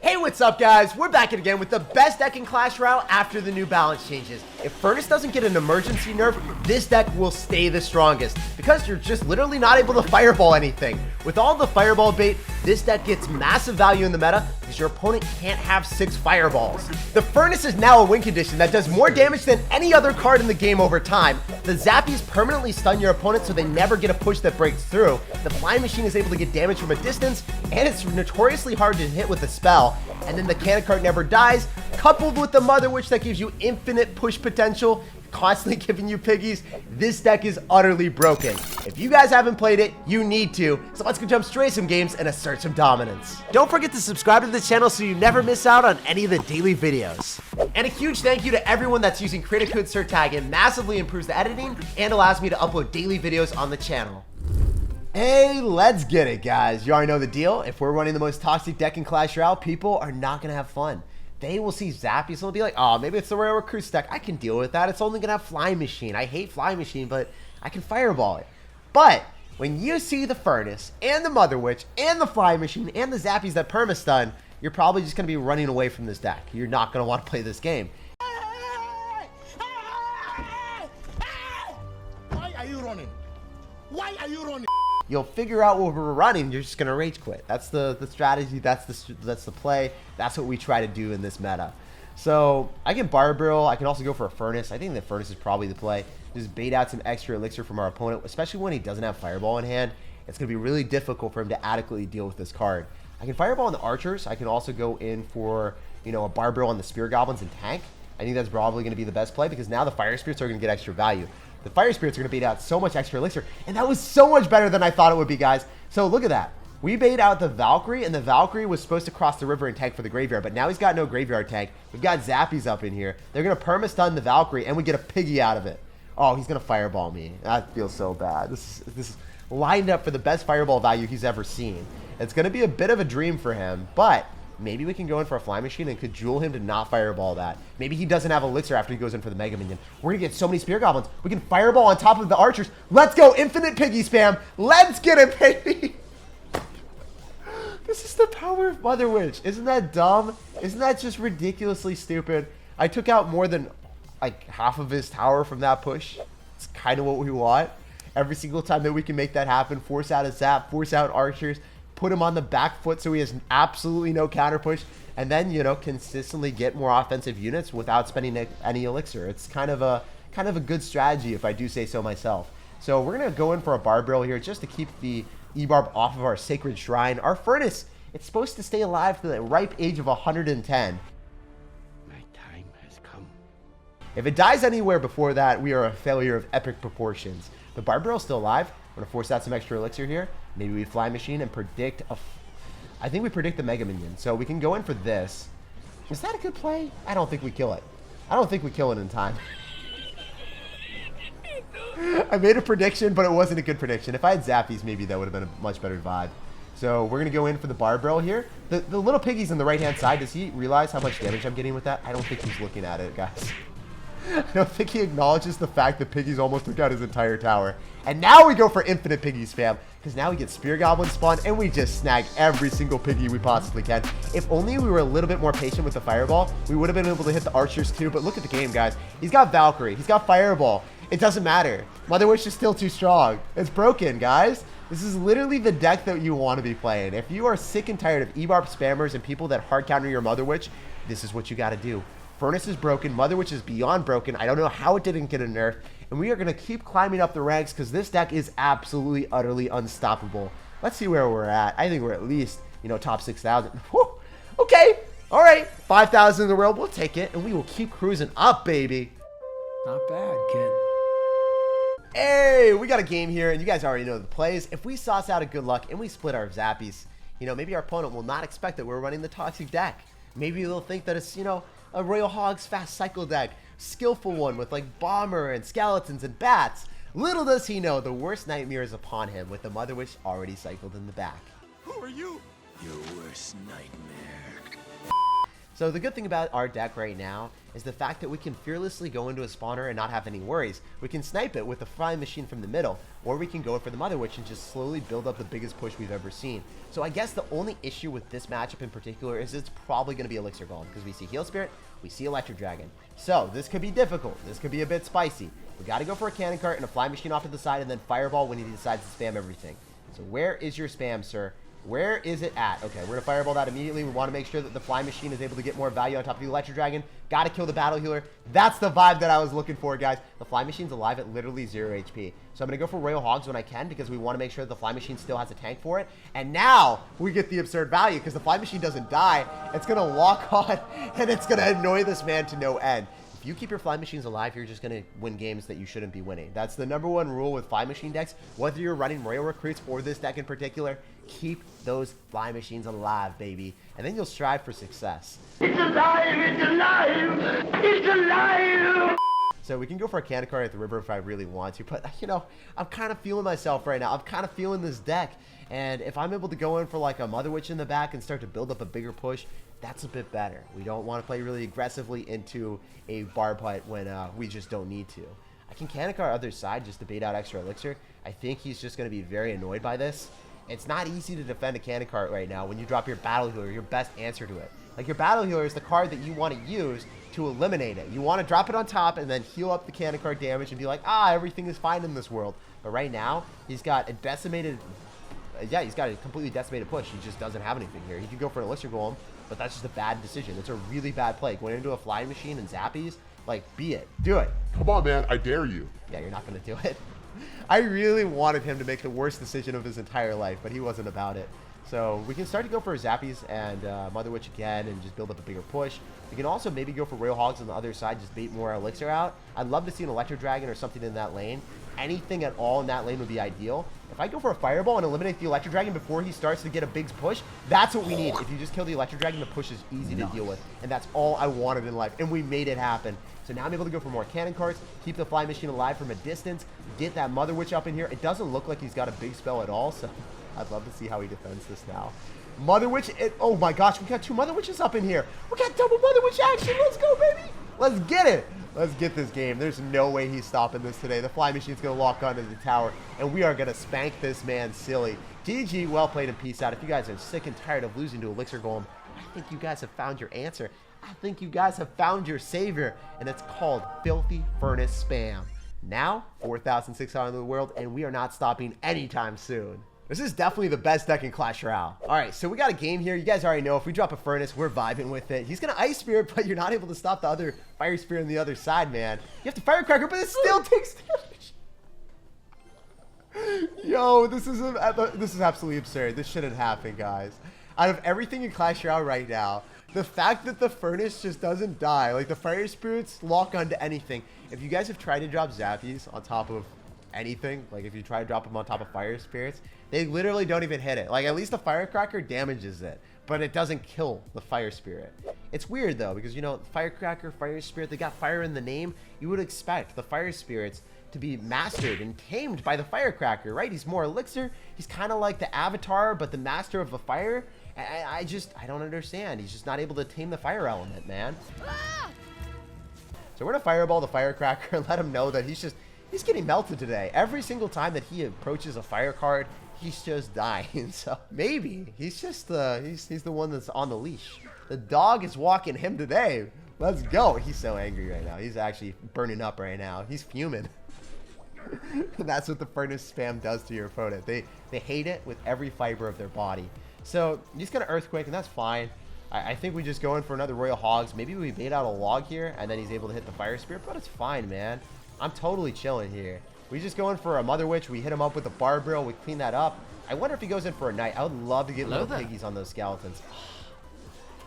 Hey, what's up, guys? We're back again with the best deck in Clash Royale after the new balance changes. If Furnace doesn't get an emergency nerf, this deck will stay the strongest because you're just literally not able to fireball anything. With all the fireball bait, this deck gets massive value in the meta because your opponent can't have 6 fireballs. The Furnace is now a win condition that does more damage than any other card in the game over time. The zappies permanently stun your opponent so they never get a push that breaks through. The flying machine is able to get damage from a distance, and it's notoriously hard to hit with a spell. And then the cannon cart never dies, coupled with the Mother Witch that gives you infinite push potential, constantly giving you piggies. This deck is utterly broken. If you guys haven't played it, you need to. So let's go jump straight some games and assert some dominance. Don't forget to subscribe to the channel so you never miss out on any of the daily videos. And a huge thank you to everyone that's using creator code SirTag. It massively improves the editing and allows me to upload daily videos on the channel. Hey, let's get it, guys. You already know the deal. If we're running the most toxic deck in Clash Royale, people are not going to have fun. They will see zappies and they'll be like, oh, maybe it's the Royal Recruits deck. I can deal with that. It's only going to have Flying Machine. I hate Flying Machine, but I can fireball it. But when you see the Furnace and the Mother Witch and the Flying Machine and the zappies that perma-stun, you're probably just going to be running away from this deck. You're not going to want to play this game. Why are you running? Why are you running? You'll figure out what we're running. You're just gonna rage quit. That's the strategy. That's the play. That's what we try to do in this meta. So I can Barbarrel. I can also go for a Furnace. I think the Furnace is probably the play. Just bait out some extra elixir from our opponent, especially when he doesn't have Fireball in hand. It's gonna be really difficult for him to adequately deal with this card. I can Fireball on the Archers. I can also go in for, you know, a Barbarrel on the Spear Goblins and tank. I think that's probably gonna be the best play because now the Fire Spirits are gonna get extra value. The Fire Spirits are going to bait out so much extra elixir, and that was so much better than I thought it would be, guys. So look at that. We bait out the Valkyrie, and the Valkyrie was supposed to cross the river and tank for the graveyard, but now he's got no graveyard tank. We've got zappies up in here. They're going to perma-stun the Valkyrie, and we get a piggy out of it. Oh, he's going to fireball me. That feels so bad. This is lined up for the best fireball value he's ever seen. It's going to be a bit of a dream for him, but maybe we can go in for a Fly Machine and cajole him to not fireball that. Maybe he doesn't have Elixir after he goes in for the Mega Minion. We're going to get so many Spear Goblins. We can fireball on top of the Archers. Let's go. Infinite piggy spam. Let's get it, baby. This is the power of Mother Witch. Isn't that dumb? Isn't that just ridiculously stupid? I took out more than like half of his tower from that push. It's kind of what we want. Every single time that we can make that happen, force out a zap, force out Archers, put him on the back foot so he has absolutely no counter push, and then, you know, consistently get more offensive units without spending any elixir. It's kind of a good strategy, if I do say so myself. So we're gonna go in for a Barbarrel here just to keep the E-Barb off of our Sacred Shrine. Our Furnace, it's supposed to stay alive to the ripe age of 110. My time has come. If it dies anywhere before that, we are a failure of epic proportions. The Barbarrel's still alive. I'm gonna force out some extra elixir here. Maybe we Fly Machine and predict I think we predict the Mega Minion. So we can go in for this. Is that a good play? I don't think we kill it. I don't think we kill it in time. I made a prediction, but it wasn't a good prediction. If I had zappies, maybe that would have been a much better vibe. So we're gonna go in for the Barbarrel here. The little piggy's on the right-hand side. Does he realize how much damage I'm getting with that? I don't think he's looking at it, guys. I don't think he acknowledges the fact that piggies almost took out his entire tower. And now we go for infinite piggy spam, because now we get Spear Goblin spawn, and we just snag every single piggy we possibly can. If only we were a little bit more patient with the Fireball, we would have been able to hit the Archers too, but look at the game, guys. He's got Valkyrie. He's got Fireball. It doesn't matter. Mother Witch is still too strong. It's broken, guys. This is literally the deck that you want to be playing. If you are sick and tired of E-Barb spammers and people that hard counter your Mother Witch, this is what you got to do. Furnace is broken. Mother Witch is beyond broken. I don't know how it didn't get a nerf. And we are going to keep climbing up the ranks because this deck is absolutely, utterly unstoppable. Let's see where we're at. I think we're at least, you know, top 6,000. Okay. All right. 5,000 in the world. We'll take it. And we will keep cruising up, baby. Not bad, kid. Hey, we got a game here. And you guys already know the plays. If we sauce out a good luck and we split our zappies, you know, maybe our opponent will not expect that we're running the toxic deck. Maybe they'll think that it's, you know, a Royal Hog's fast cycle deck, skillful one with like Bomber and Skeletons and Bats. Little does he know the worst nightmare is upon him with the Mother Witch already cycled in the back. Who are you? Your worst nightmare. So the good thing about our deck right now is the fact that we can fearlessly go into a spawner and not have any worries. We can snipe it with the flying machine from the middle, or we can go for the Mother Witch and just slowly build up the biggest push we've ever seen. So I guess the only issue with this matchup in particular is it's probably going to be Elixir Golem, because we see Heal Spirit, we see Electric Dragon. So this could be difficult. This could be a bit spicy. We got to go for a Cannon Cart and a Fly Machine off to the side, and then Fireball when he decides to spam everything. So where is your spam, sir? Where is it at? Okay, we're going to Fireball that immediately. We want to make sure that the Fly Machine is able to get more value on top of the Electric Dragon. Got to kill the Battle Healer. That's the vibe that I was looking for, guys. The Fly Machine's alive at literally 0 HP. So I'm going to go for Royal Hogs when I can, because we want to make sure that the Fly Machine still has a tank for it. And now we get the absurd value, because the Fly Machine doesn't die. It's going to lock on, and it's going to annoy this man to no end. If you keep your Fly Machines alive, you're just going to win games that you shouldn't be winning. That's the #1 rule with Fly Machine decks. Whether you're running Royal Recruits or this deck in particular, keep those Fly Machines alive, baby. And then you'll strive for success. It's alive! It's alive! It's alive! So we can go for a Cannon Cart at the river if I really want to, but, you know, I'm kind of feeling myself right now. I'm kind of feeling this deck, and if I'm able to go in for, like, a Mother Witch in the back and start to build up a bigger push, that's a bit better. We don't want to play really aggressively into a Barb Putt when we just don't need to. I can Cannon Cart other side just to bait out extra Elixir. I think he's just going to be very annoyed by this. It's not easy to defend a Cannon Cart right now when you drop your Battle Healer, your best answer to it. Like, your Battle Healer is the card that you want to use to eliminate it. You want to drop it on top and then heal up the Cannon Cart damage and be like, everything is fine in this world. But right now, he's got a decimated... yeah, he's got a completely decimated push. He just doesn't have anything here. He could go for an Elixir Golem, but that's just a bad decision. It's a really bad play. Going into a Flying Machine and Zappies, like, be it. Do it. Come on, man. I dare you. Yeah, you're not going to do it. I really wanted him to make the worst decision of his entire life, but he wasn't about it. So we can start to go for Zappies and Mother Witch again and just build up a bigger push. We can also maybe go for Royal Hogs on the other side, just bait more Elixir out. I'd love to see an Electric Dragon or something in that lane. Anything at all in that lane would be ideal. If I go for a Fireball and eliminate the Electric Dragon before he starts to get a big push, that's what we need. If you just kill the Electric Dragon, the push is easy to deal with. And that's all I wanted in life. And we made it happen. So now I'm able to go for more Cannon Carts, keep the Fly Machine alive from a distance, get that Mother Witch up in here. It doesn't look like he's got a big spell at all, so I'd love to see how he defends this now. Mother Witch, oh my gosh, we got 2 Mother Witches up in here. We got double Mother Witch action. Let's go, baby. Let's get it. Let's get this game. There's no way he's stopping this today. The Fly Machine's going to lock onto the tower, and we are going to spank this man silly. GG, well played, and peace out. If you guys are sick and tired of losing to Elixir Golem, I think you guys have found your answer. I think you guys have found your savior, and it's called Filthy Furnace Spam. Now, 4,600 in the world, and we are not stopping anytime soon. This is definitely the best deck in Clash Royale. All right, so we got a game here. You guys already know if we drop a Furnace, we're vibing with it. He's going to Ice Spirit, but you're not able to stop the other Fire Spirit on the other side, man. You have to Firecracker, but it still takes damage. Yo, this is absolutely absurd. This shouldn't happen, guys. Out of everything in Clash Royale right now, the fact that the Furnace just doesn't die, like the Fire Spirits lock onto anything. If you guys have tried to drop Zappies on top of anything, like if you try to drop them on top of Fire Spirits, they literally don't even hit it. Like, at least the Firecracker damages it, but it doesn't kill the Fire Spirit. It's weird though, because, you know, Firecracker, Fire Spirit, they got fire in the name. You would expect the Fire Spirits to be mastered and tamed by the Firecracker, right? He's more Elixir. He's kind of like the Avatar, but the master of the fire. I don't understand. He's just not able to tame the fire element, man. So we're gonna Fireball the Firecracker and let him know that he's getting melted today. Every single time that he approaches a fire card, he's just dying. So maybe he's just he's the one that's on the leash. The dog is walking him today. Let's go. He's so angry right now. He's actually burning up right now. He's fuming. And that's what the Furnace Spam does to your opponent. They hate it with every fiber of their body. So he's gonna Earthquake, and that's fine. I think we just go in for another Royal Hogs. Maybe we bait out a log here, and then he's able to hit the Fire Spirit, but it's fine, man. I'm totally chilling here. We just go in for a Mother Witch. We hit him up with a Bar Barrel. We clean that up. I wonder if he goes in for a Knight. I would love to get little piggies on those skeletons.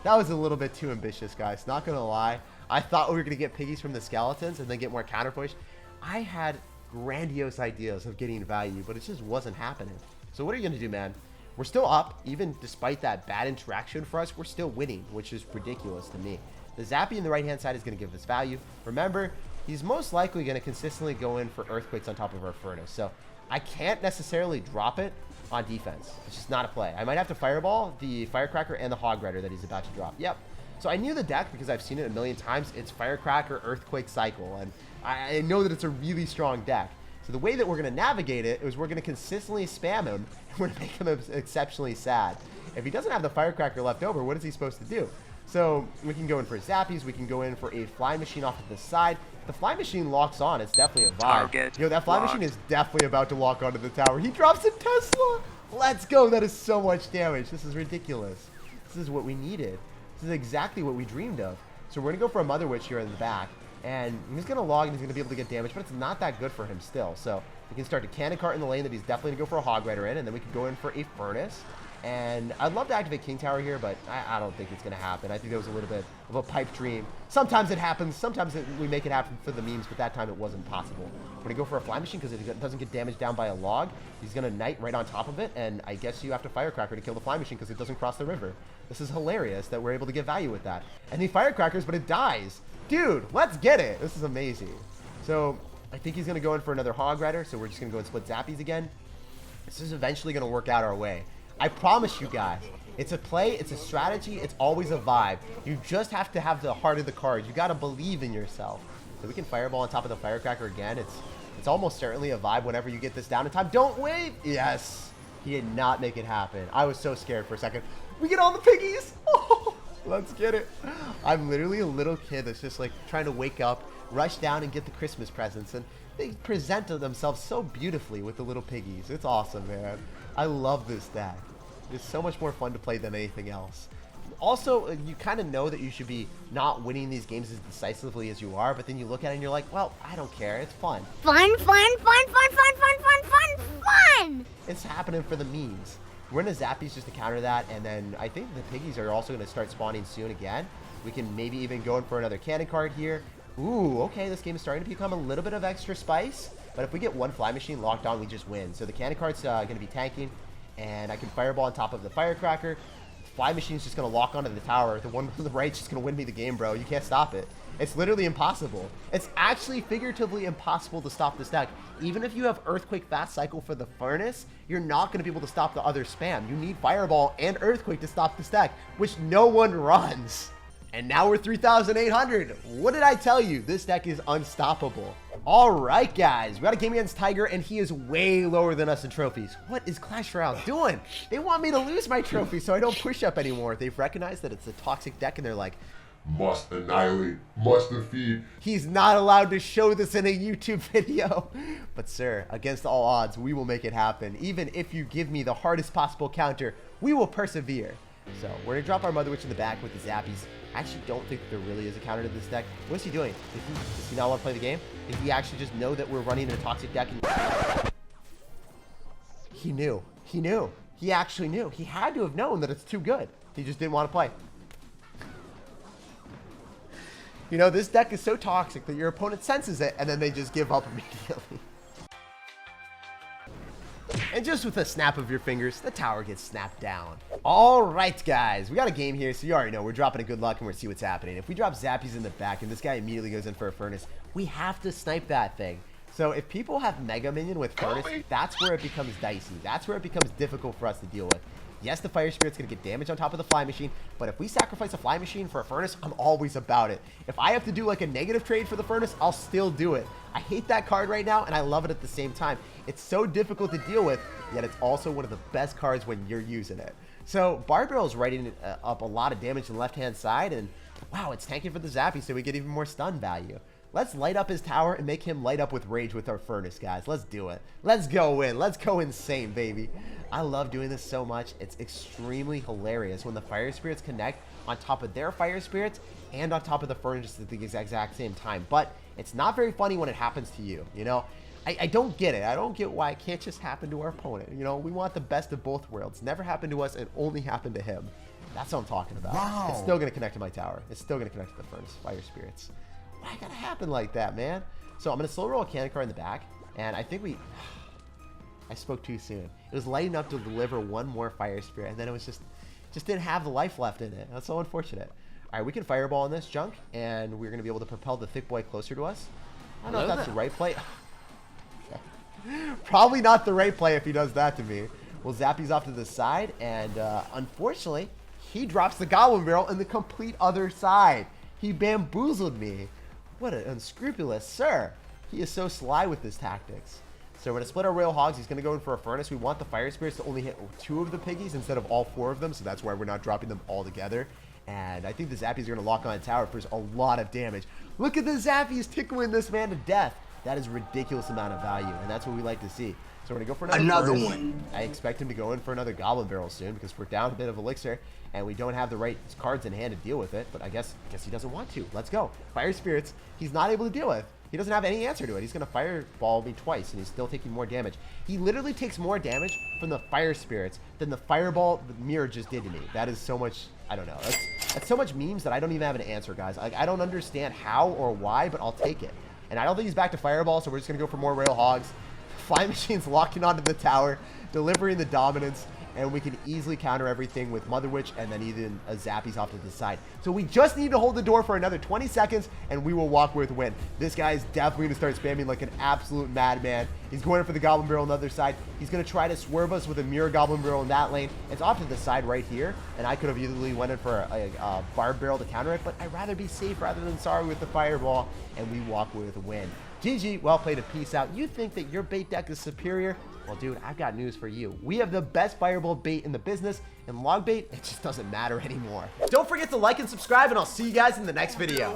That was a little bit too ambitious, guys. Not gonna lie. I thought we were gonna get piggies from the skeletons and then get more counter push. I had grandiose ideas of getting value, but it just wasn't happening. So what are you gonna do, man? We're still up, even despite that bad interaction for us. We're still winning, which is ridiculous to me. The Zappy in the right-hand side is going to give us value. Remember, he's most likely going to consistently go in for Earthquakes on top of our Furnace. So I can't necessarily drop it on defense. It's just not a play. I might have to Fireball the Firecracker and the Hog Rider that he's about to drop. Yep. So I knew the deck because I've seen it a million times. It's Firecracker, Earthquake, Cycle, and I know that it's a really strong deck. So the way that we're going to navigate it is we're going to consistently spam him. We're going to make him exceptionally sad. If he doesn't have the Firecracker left over, what is he supposed to do? So we can go in for zappies. We can go in for a flying machine off to the side. If the flying machine locks on, it's definitely a vibe. Yo, that flying machine is definitely about to lock onto the tower. He drops a Tesla. Let's go. That is so much damage. This is ridiculous. This is what we needed. This is exactly what we dreamed of. So we're going to go for a Mother Witch here in the back. And he's going to log and he's going to be able to get damage, but it's not that good for him still. So we can start to cannon cart in the lane that he's definitely going to go for a Hog Rider in, and then we can go in for a Furnace. And I'd love to activate King Tower here, but I don't think it's going to happen. I think that was a little bit of a pipe dream. Sometimes it happens. Sometimes we make it happen for the memes, but that time it wasn't possible. We're going to go for a Fly Machine because it doesn't get damaged down by a log. He's going to Knight right on top of it, and I guess you have to Firecracker to kill the Fly Machine because it doesn't cross the river. This is hilarious that we're able to get value with that. And he Firecrackers, but it dies. Dude, let's get it. This is amazing. So I think he's going to go in for another Hog Rider, so we're just going to go and split Zappies again. This is eventually going to work out our way. I promise you guys, it's a play, it's a strategy, it's always a vibe. You just have to have the heart of the card. You got to believe in yourself. So we can Fireball on top of the Firecracker again. It's almost certainly a vibe whenever you get this down in time. Don't wait. Yes. He did not make it happen. I was so scared for a second. We get all the piggies. Oh, let's get it. I'm literally a little kid that's just like trying to wake up, rush down and get the Christmas presents. And they present themselves so beautifully with the little piggies. It's awesome, man. I love this deck. It's so much more fun to play than anything else. Also, you kind of know that you should be not winning these games as decisively as you are, but then you look at it and you're like, well, I don't care. It's fun. Fun, fun, fun, fun, fun, fun, fun, fun, fun! It's happening for the memes. We're going to Zappies just to counter that, and then I think the piggies are also going to start spawning soon again. We can maybe even go in for another cannon card here. Ooh, okay, this game is starting to become a little bit of extra spice, but if we get one Fly Machine locked on, we just win. So the cannon card's going to be tanking, and I can Fireball on top of the Firecracker. Fly Machine's just going to lock onto the tower. The one on the right's just going to win me the game, bro. You can't stop it. It's literally impossible. It's actually figuratively impossible to stop this deck. Even if you have Earthquake Fast Cycle for the Furnace, you're not going to be able to stop the other spam. You need Fireball and Earthquake to stop this deck, which no one runs. And now we're 3,800. What did I tell you? This deck is unstoppable. All right, guys. We got a game against Tiger, and he is way lower than us in trophies. What is Clash Royale doing? They want me to lose my trophy so I don't push up anymore. They've recognized that it's a toxic deck, and they're like, must annihilate, must defeat. he's not allowed to show this in a YouTube video. But sir, against all odds, we will make it happen. Even if you give me the hardest possible counter, we will persevere. So we're going to drop our Mother Witch in the back with the Zappies. I actually don't think there really is a counter to this deck. What is he doing? Does he not want to play the game? Did he actually just know that we're running a toxic deck? And he knew. He knew. He actually knew. He had to have known that it's too good. He just didn't want to play. You know, this deck is so toxic that your opponent senses it, and then they just give up immediately. And just with a snap of your fingers, the tower gets snapped down. All right, guys, we got a game here, so you already know we're dropping a good luck and we're see what's happening. If we drop Zappies in the back and this guy immediately goes in for a Furnace, we have to snipe that thing. So if people have Mega Minion with Furnace, that's where it becomes dicey. That's where it becomes difficult for us to deal with. Yes, the Fire Spirit's going to get damage on top of the Fly Machine, but if we sacrifice a Fly Machine for a Furnace, I'm always about it. If I have to do like a negative trade for the Furnace, I'll still do it. I hate that card right now, and I love it at the same time. It's so difficult to deal with, yet it's also one of the best cards when you're using it. So Barbarrel's writing up a lot of damage on the left-hand side, and wow, it's tanking for the Zappy, so we get even more stun value. Let's light up his tower and make him light up with rage with our Furnace, guys. Let's do it. Let's go in. Let's go insane, baby. I love doing this so much. It's extremely hilarious when the Fire Spirits connect on top of their Fire Spirits and on top of the Furnace at the exact same time. But it's not very funny when it happens to you, you know? I don't get it. I don't get why it can't just happen to our opponent. You know, we want the best of both worlds. Never happened to us and only happened to him. That's what I'm talking about. Wow. It's still going to connect to my tower. It's still going to connect to the Furnace Fire Spirits. Why gotta happen like that, man? So I'm gonna slow roll a cannon card in the back, and I think I spoke too soon. It was light enough to deliver one more Fire Spirit, and then it was just didn't have the life left in it. That's so unfortunate. All right, we can Fireball on this junk, and we're gonna be able to propel the thick boy closer to us. I don't know if that's the right play. Probably not the right play if he does that to me. Well, Zappy's off to the side, and unfortunately, he drops the Goblin Barrel in the complete other side. He bamboozled me. What an unscrupulous sir. He is so sly with his tactics. So we're going to split our Royal Hogs. He's going to go in for a Furnace. We want the Fire Spirits to only hit 2 of the piggies instead of all 4 of them. So that's why we're not dropping them all together. And I think the zappies are going to lock on a tower for a lot of damage. Look at the zappies tickling this man to death. That is a ridiculous amount of value, and that's what we like to see. So we're going to go for another one. I expect him to go in for another Goblin Barrel soon because we're down a bit of Elixir, and we don't have the right cards in hand to deal with it. But I guess he doesn't want to. Let's go. Fire Spirits, he's not able to deal with. He doesn't have any answer to it. He's going to Fireball me twice, and he's still taking more damage. He literally takes more damage from the Fire Spirits than the Fireball the Mirror just did to me. That is so much, I don't know. That's so much memes that I don't even have an answer, guys. I don't understand how or why, but I'll take it. And I don't think he's back to Fireball, so we're just going to go for more Royal Hogs. Flying Machine's locking onto the tower, delivering the dominance, and we can easily counter everything with Mother Witch and then even a Zappies off to the side. So we just need to hold the door for another 20 seconds, and we will walk with win. This guy is definitely going to start spamming like an absolute madman. He's going for the Goblin Barrel on the other side. He's going to try to swerve us with a Mirror Goblin Barrel in that lane. It's off to the side right here, and I could have easily went in for a Barb Barrel to counter it, but I'd rather be safe rather than sorry with the Fireball, and we walk with a win. GG, well played and peace out. You think that your bait deck is superior? Well, dude, I've got news for you. We have the best Fireball bait in the business, and log bait, it just doesn't matter anymore. Don't forget to like and subscribe, and I'll see you guys in the next video.